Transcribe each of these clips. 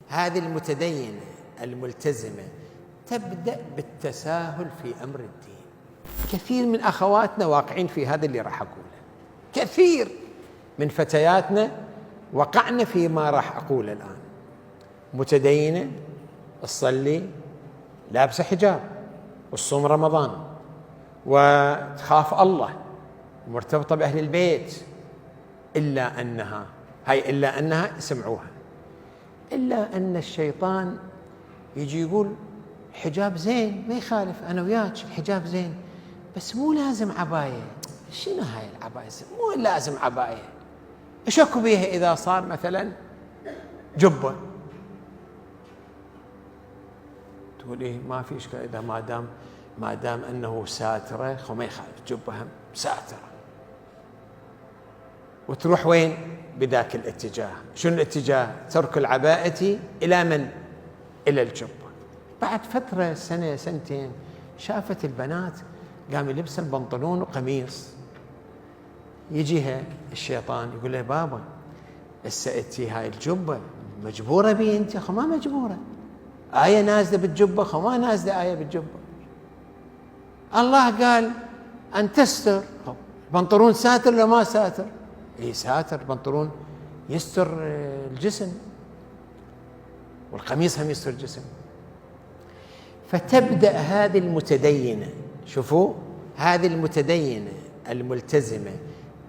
هذه المتدينة الملتزمة تبدأ بالتساهل في أمر الدين. كثير من أخواتنا واقعين في هذا اللي راح أقوله، كثير من فتياتنا وقعنا فيما راح أقوله الآن. متدينة، تصلي، لابسة حجاب، والصوم رمضان، وتخاف الله، مرتبطة بأهل البيت، إلا أنها اسمعوها، إلا أن الشيطان يجي يقول حجاب زين ما يخالف، أنا وياك حجاب زين، بس مو لازم عباية. شنو هاي العباية؟ مو لازم عباية، اشكوا بيها إذا صار مثلا جبة. تقول إيه ما في إشكال، إذا ما دام أنه ساترة ما يخالف، جبة هم ساترة. وتروح وين؟ بذاك الاتجاه. شنو الاتجاه؟ ترك العباءة إلى من؟ إلى الجبة. بعد فترة، سنة سنتين، شافت البنات قام يلبس البنطلون وقميص، يجيها الشيطان يقول له بابا هسه انتي هاي الجبة مجبورة بي انت؟ خو ما مجبورة، آية نازلة بالجبة، خو ما نازلة آية بالجبة. الله قال أن تستر، البنطلون ساتر ولا ما ساتر؟ اي ساتر، البنطلون يستر الجسم والقميص هم يستر الجسم. فتبدأ هذه المتدينة، شوفوا هذه المتدينة الملتزمة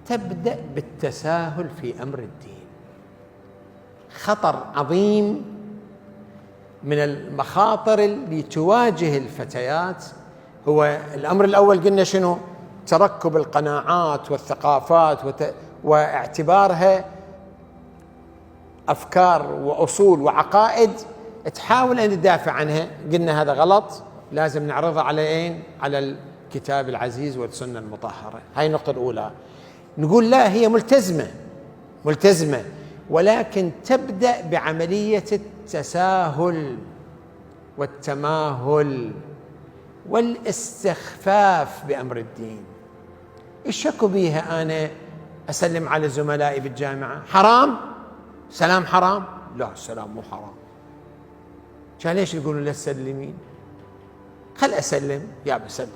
تبدأ بالتساهل في أمر الدين. خطر عظيم من المخاطر اللي تواجه الفتيات. هو الأمر الأول قلنا شنو؟ تركب القناعات والثقافات واعتبارها أفكار وأصول وعقائد تحاول أن تدافع عنها. قلنا هذا غلط، لازم نعرضها على الكتاب العزيز والسنة المطهرة. هاي النقطة الأولى. نقول لا، هي ملتزمة ولكن تبدأ بعملية التساهل والتماهل والاستخفاف بأمر الدين. الشك بيها أنا أسلم على زملائي بالجامعة حرام؟ سلام حرام؟ لا، السلام مو حرام. كان ليش يقولون لا تسلمين؟ خل أسلم، يا بسلم.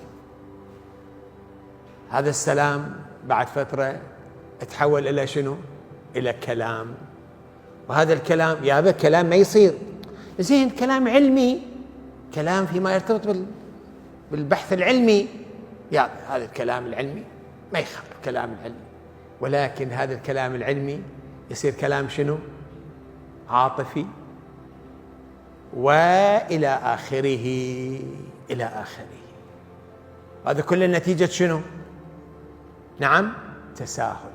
هذا السلام بعد فترة تحول إلى شنو؟ إلى كلام. وهذا الكلام يابا كلام ما يصير زين، كلام علمي، كلام فيما يرتبط بالبحث العلمي. يابا هذا الكلام العلمي ما يخالف الكلام العلمي، ولكن هذا الكلام العلمي يصير كلام شنو؟ عاطفي، وإلى آخره إلى آخره. هذا كله نتيجة شنو؟ نعم، تساهل.